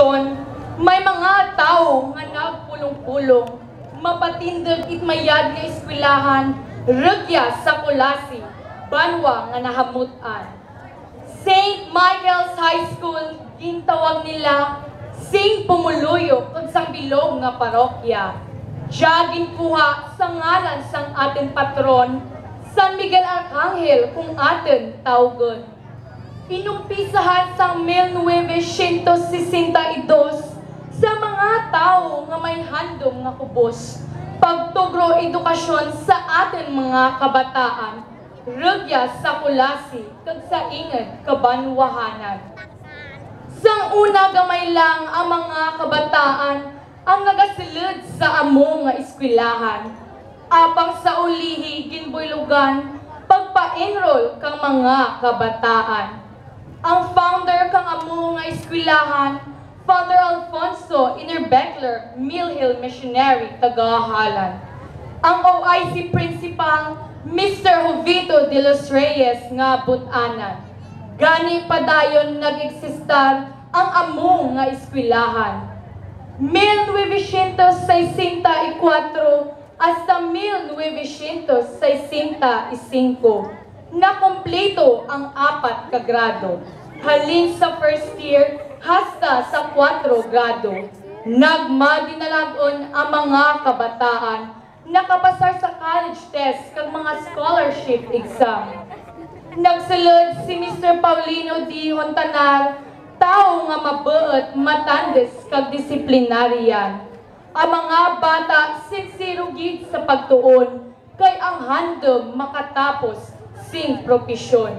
edukasyon, may mga tao nga nagpulong-pulong, mapatindag itmayad nga eskwelahan, rugya sa kulasi, banwa nga nahamutan. St. Michael's High School, gintawag nila sing pumuluyo kung sang bilog nga parokya. Diya ginkuha sa ngalan sang ating patron, San Miguel Arcangel kung atin tawgon. Inumpisahan sa 1962 sa mga tao nga may handom nga kubos, pagtugro edukasyon sa atin mga kabataan, rugya sa kulasi, kag sa inged kabanwahanan. Sang una gamay lang ang mga kabataan ang nagasilid sa amo nga eskwelahan, apang sa ulihi ginbuylugan, pagpa-enroll kang mga kabataan. Ang founder kang amo nga eskwelahan, Father Alfonso Inerbeckler, Mill Hill Missionary, Tagahalan. Ang OIC Principal, Mr. Jovito de los Reyes nga Butanan. Gani padayon nag-eksistar ang amo nga eskwelahan. 1964 hasta 1965 na kompleto ang 4 ka grado. Halin sa first year hasta sa 4 grado. Nagmadinalagon ang mga kabataan, nakapasar sa college test kag mga scholarship exam. Nagsulod si Mr. Paulino D. Hontanar, tao nga mabuot, matandes kag disiplinaryan. Ang mga bata sincero gid sa pagtuon, kay ang handom makatapos sing propesyon.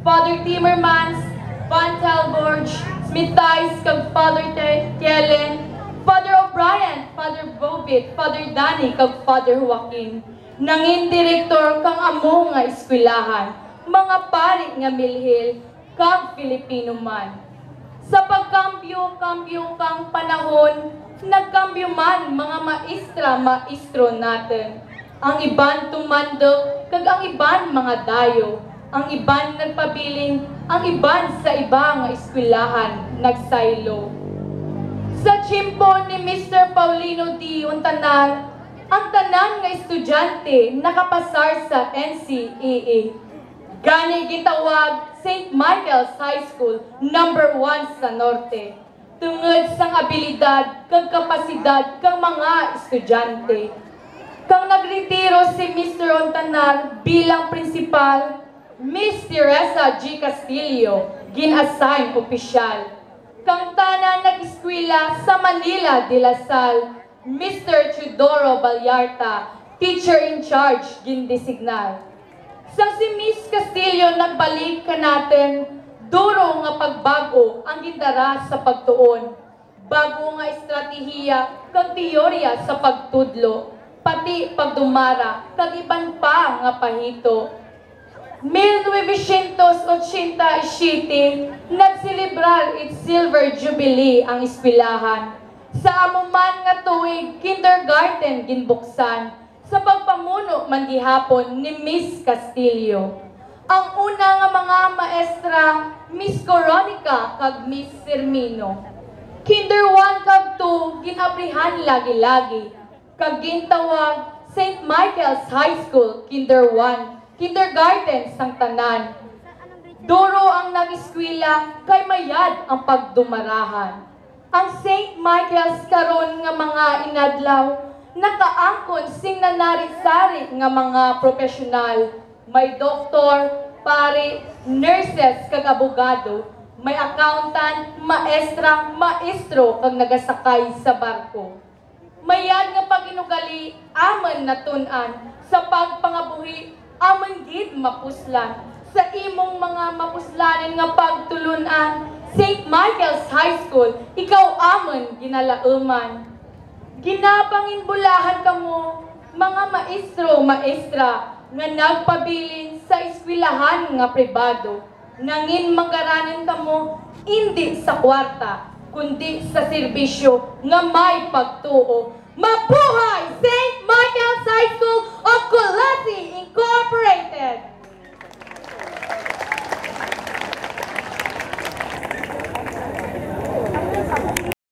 Father Timmermans, Van Talborge, Smith Tice kag Father Kellen, Father O'Brien, Father Bobit, Father Danny kag Father Joaquin, nangin direktor kang amo nga eskwelahan, mga pari nga milhil kag Filipino man. Sa pagkambyo kang panahon, nagkambyo man mga maestro natin. Ang iban tumandok, kag ang iban mga dayo. Ang iban nagpabiling, ang iban sa iba nga eskwelahan nagsaylo. Sa tsimpo ni Mr. Paulino D. Hontanar, ang tanan nga estudyante nakapasar sa NCEA. Gani gitawag St. Michael's High School, #1 sa Norte. Tungod sang abilidad kag kapasidad kang mga estudyante. Kang nagretiro si Mr. Hontanar bilang principal, Miss Teresa G. Castillo, gin-assign opisyal. Kang tanan nag-eskwela sa Manila de la Salle, Mr. Chudoro Balyarta, teacher in charge, gin-designar. Sang si Miss Castillo nagbalik ka natin, duro nga pagbago ang gindara sa pagtuon. Bago nga estratehiya kag teorya sa pagtudlo, pati pagdumara, kag iban pa nga pahito. 1987, nagselebrar its Silver Jubilee ang eskwelahan. Sa amuman nga tuig, kindergarten ginbuksan, sa pagpamuno man gihapon ni Miss Castillo. Ang una nga mga maestra, Miss Coronica kag Miss Sermino. Kinder 1 kag 2, ginabrihan lagi-lagi, kag gintawag St. Michael's High School, Kinder 1, kindergarten sang tanan. Duro ang nag-eskwela, kay mayad ang pagdumarahan. Ang St. Michael's karon nga mga inadlaw, nakaangkon sing nanari-sari nga mga profesional. May doktor, pari, nurses kag abogado, may accountant, maestra, maestro kag nagasakay sa barko. Mayad nga pag-inugali, aman natun-an, sa pagpangabuhi, aman gid mapuslan. Sa imong mga mapuslanin nga pagtulunan, St. Michael's High School, ikaw amon ginalauman. Ginapanginbulahan kamo, mga maestro, maestra, nga nagpabilin sa eskwelahan nga pribado. Nangin manggaranin kamo, hindi sa kwarta, kundi sa serbisyo nga may pagtuo. Mabuhay St. Michael's High School of Colati Incorporated!